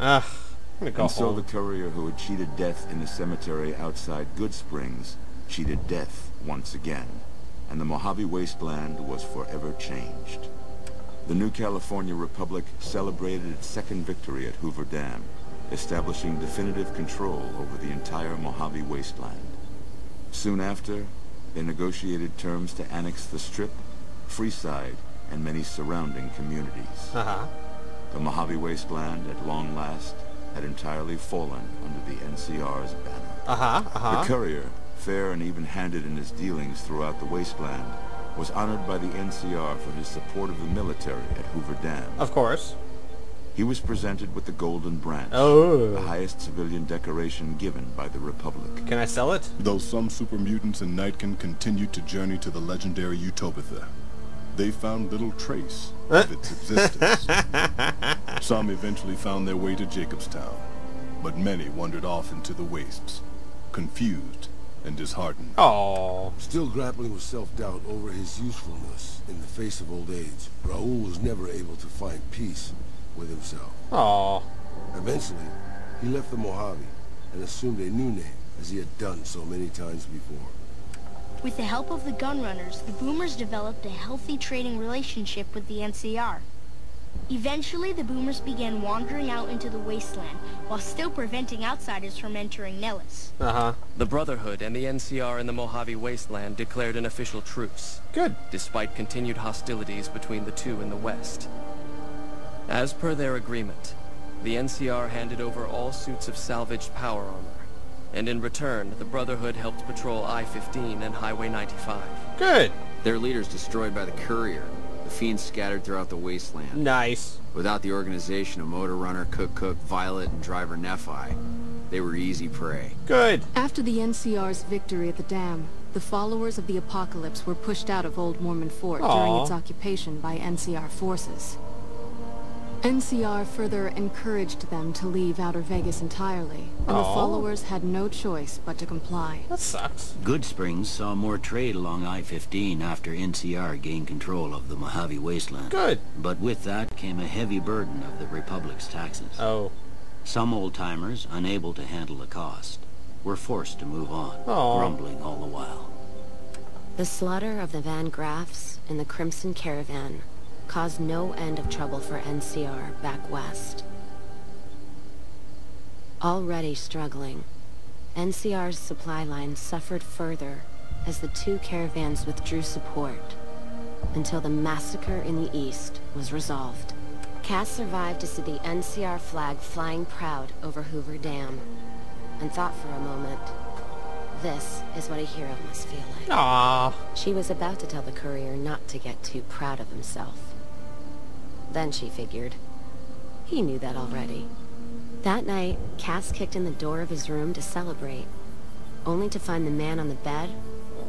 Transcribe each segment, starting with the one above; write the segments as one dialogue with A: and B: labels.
A: Ugh. I'm gonna go
B: And so
A: home.
B: the courier who had cheated death in the cemetery outside Good Springs cheated death once again, and the Mojave wasteland was forever changed. The new California Republic celebrated its second victory at Hoover Dam, establishing definitive control over the entire Mojave wasteland. Soon after, they negotiated terms to annex the Strip, Freeside, and many surrounding communities. The Mojave wasteland, at long last, had entirely fallen under the NCR's banner. The courier, fair and even-handed in his dealings throughout the wasteland, was honored by the NCR for his support of the military at Hoover Dam.
A: Of course.
B: He was presented with the Golden Branch,
A: Oh.
B: the highest civilian decoration given by the Republic.
A: Can I sell it?
C: Though some super mutants in Nightkin continued to journey to the legendary Utopia, they found little trace of its existence. Some eventually found their way to Jacobstown, but many wandered off into the wastes, confused and disheartened.
A: Oh.
D: Still grappling with self-doubt over his usefulness in the face of old age, Raoul was never able to find peace with himself.
A: Oh.
D: Eventually, he left the Mojave and assumed a new name, as he had done so many times before.
E: With the help of the Gunrunners, the Boomers developed a healthy trading relationship with the NCR. Eventually, the Boomers began wandering out into the wasteland, while still preventing outsiders from entering Nellis.
F: The Brotherhood and the NCR in the Mojave wasteland declared an official truce.
A: Good.
F: Despite continued hostilities between the two in the west. As per their agreement, the NCR handed over all suits of salvaged power armor, and in return, the Brotherhood helped patrol I-15 and Highway 95.
A: Good.
G: Their leaders destroyed by the courier. The fiends scattered throughout the wasteland.
A: Nice.
G: Without the organization of Motor Runner, Cook, Violet, and Driver Nephi, they were easy prey.
A: Good.
H: After the NCR's victory at the dam, the followers of the Apocalypse were pushed out of Old Mormon Fort during its occupation by NCR forces. NCR further encouraged them to leave Outer Vegas entirely, and the followers had no choice but to comply.
A: That sucks.
I: Good Springs saw more trade along I-15 after NCR gained control of the Mojave wasteland.
A: Good.
I: But with that came a heavy burden of the Republic's taxes.
A: Oh.
I: Some old-timers, unable to handle the cost, were forced to move on, grumbling all the while.
J: The slaughter of the Van Graffs and the Crimson Caravan caused no end of trouble for NCR back west. Already struggling, NCR's supply line suffered further as the two caravans withdrew support until the massacre in the east was resolved. Cass survived to see the NCR flag flying proud over Hoover Dam and thought for a moment, this is what a hero must feel like.
A: Aww.
J: She was about to tell the courier not to get too proud of himself. Then she figured, he knew that already. That night, Cass kicked in the door of his room to celebrate, only to find the man on the bed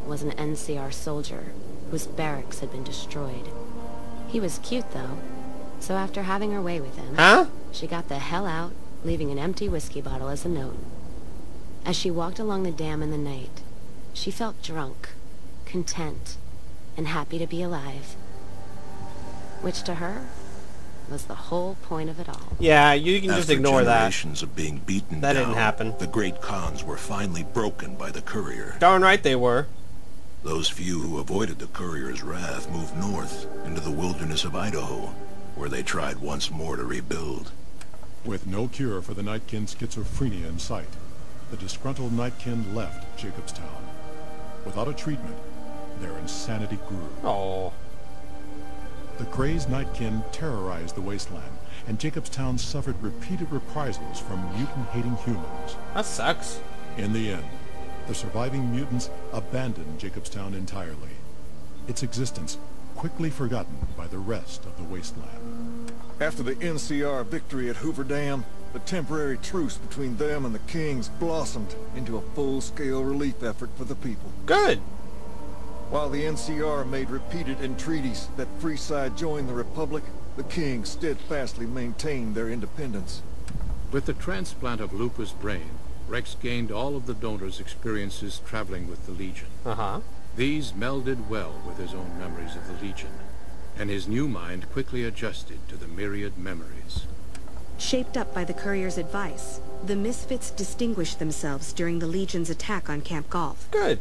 J: was an NCR soldier whose barracks had been destroyed. He was cute, though, so after having her way with him, she got the hell out, leaving an empty whiskey bottle as a note. As she walked along the dam in the night, she felt drunk, content, and happy to be alive. Which to her was the whole point of it all.
A: Yeah, you can just ignore that.
K: After generations of being beaten
A: That
K: down,
A: didn't happen.
K: The great Khans were finally broken by the courier.
A: Darn right they were.
K: Those few who avoided the courier's wrath moved north into the wilderness of Idaho, where they tried once more to rebuild.
C: With no cure for the Nightkin schizophrenia in sight, the disgruntled Nightkin left Jacobstown. Without a treatment, their insanity grew.
A: Oh.
C: The crazed Nightkin terrorized the wasteland, and Jacobstown suffered repeated reprisals from mutant-hating humans.
A: That sucks.
C: In the end, the surviving mutants abandoned Jacobstown entirely, its existence quickly forgotten by the rest of the wasteland.
L: After the NCR victory at Hoover Dam, the temporary truce between them and the Kings blossomed into a full-scale relief effort for the people.
A: Good.
L: While the NCR made repeated entreaties that Freeside join the Republic, the Kings steadfastly maintained their independence.
M: With the transplant of Lupa's brain, Rex gained all of the donor's experiences traveling with the Legion. These melded well with his own memories of the Legion, and his new mind quickly adjusted to the myriad memories.
N: Shaped up by the courier's advice, the Misfits distinguished themselves during the Legion's attack on Camp Golf.
A: Good.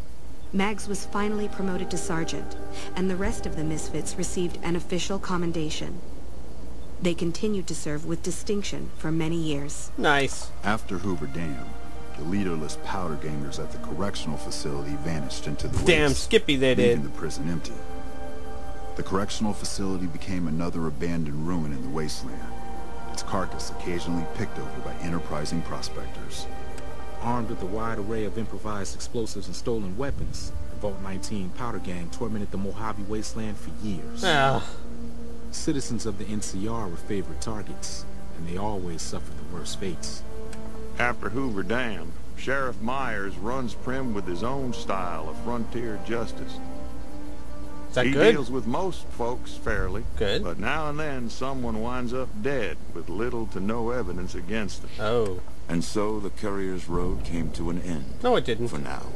N: Mags was finally promoted to sergeant, and the rest of the Misfits received an official commendation. They continued to serve with distinction for many years.
A: Nice.
O: After Hoover Dam, the leaderless powder gangers at the correctional facility vanished into the
A: Damn
O: waste,
A: Skippy they did.
O: leaving the prison empty. The correctional facility became another abandoned ruin in the wasteland, its carcass occasionally picked over by enterprising prospectors.
P: Armed with a wide array of improvised explosives and stolen weapons, the Vault 19 powder gang tormented the Mojave wasteland for years. Citizens of the NCR were favorite targets, and they always suffered the worst fates.
L: After Hoover Dam, Sheriff Myers runs Prim with his own style of frontier justice.
A: Is that
L: he
A: good?
L: deals with most folks fairly,
A: good,
L: but now and then someone winds up dead with little to no evidence against them.
A: Oh.
B: And so the Courier's Road came to an end.
A: No, it didn't.
B: For now.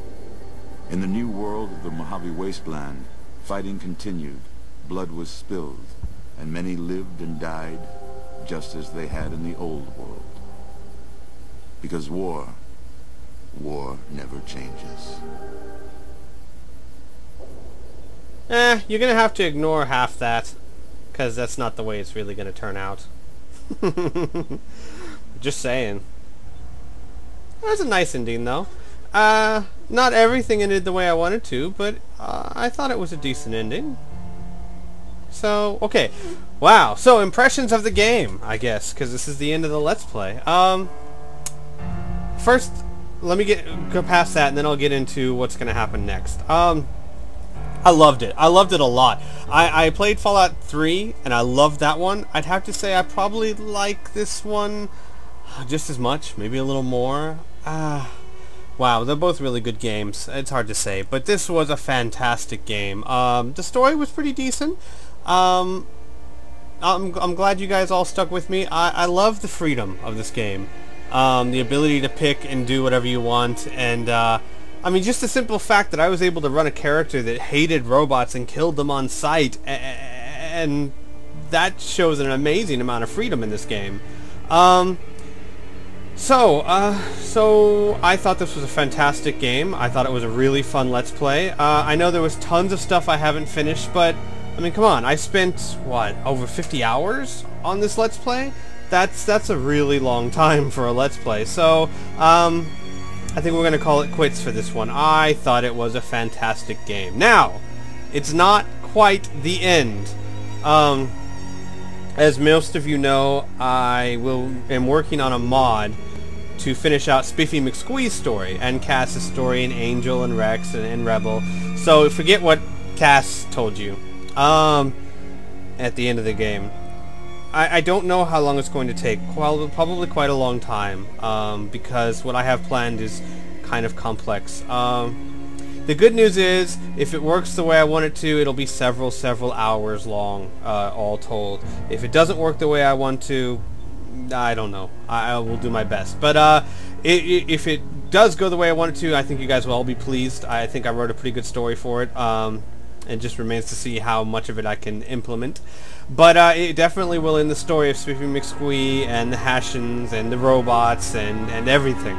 B: In the new world of the Mojave Wasteland, fighting continued, blood was spilled, and many lived and died just as they had in the old world. Because war never changes.
A: You're gonna have to ignore half that, because that's not the way it's really gonna turn out. Just saying. That's a nice ending, though. Not everything ended the way I wanted to, but I thought it was a decent ending. So, okay. Wow. So, impressions of the game, I guess, because this is the end of the Let's Play. First, let me go past that, and then I'll get into what's going to happen next. I loved it. I loved it a lot. I played Fallout 3, and I loved that one. I'd have to say I probably like this one just as much, maybe a little more. Wow, they're both really good games. It's hard to say, but this was a fantastic game. The story was pretty decent. I'm glad you guys all stuck with me. I love the freedom of this game. The ability to pick and do whatever you want, and I mean, just the simple fact that I was able to run a character that hated robots and killed them on sight, and that shows an amazing amount of freedom in this game. So I thought this was a fantastic game. I thought it was a really fun Let's Play. I know there was tons of stuff I haven't finished, but I mean, come on, I spent, what, over 50 hours on this Let's Play? That's a really long time for a Let's Play. So, I think we're going to call it quits for this one. I thought it was a fantastic game. Now, it's not quite the end. As most of you know, I am working on a mod to finish out Spiffy McSquee's story, and Cass's story, and Angel, and Rex, and Rebel. So forget what Cass told you at the end of the game. I don't know how long it's going to take. Probably quite a long time, because what I have planned is kind of complex. The good news is, if it works the way I want it to, it'll be several hours long, all told. If it doesn't work the way I want to, I don't know. I will do my best. But if it does go the way I want it to, I think you guys will all be pleased. I think I wrote a pretty good story for it. It just remains to see how much of it I can implement. But it definitely will end the story of Spiffy McSquee and the Hashins and the robots and everything.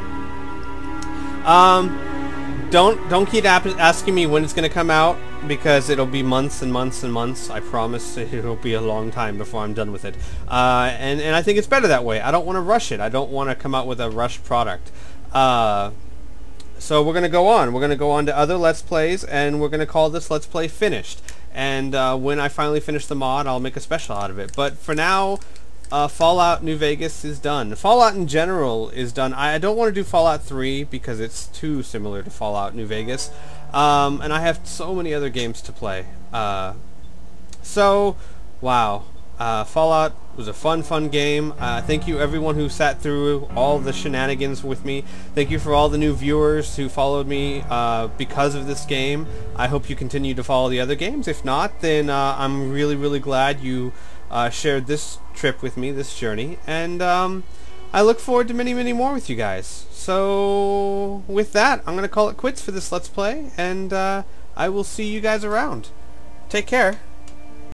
A: Don't keep asking me when it's going to come out, because it'll be months and months and months. I promise it'll be a long time before I'm done with it. And I think it's better that way. I don't want to rush it. I don't want to come out with a rushed product. So we're going to go on. We're going to go on to other Let's Plays, and we're going to call this Let's Play finished. And when I finally finish the mod, I'll make a special out of it. But for now, Fallout New Vegas is done. Fallout in general is done. I don't want to do Fallout 3 because it's too similar to Fallout New Vegas. And I have so many other games to play. So, wow. Fallout was a fun game. Thank you everyone who sat through all the shenanigans with me. Thank you for all the new viewers who followed me because of this game. I hope you continue to follow the other games. If not, then I'm really glad you shared this trip with me, this journey. And I look forward to many more with you guys. So with that, I'm going to call it quits for this Let's Play, and I will see you guys around. Take care.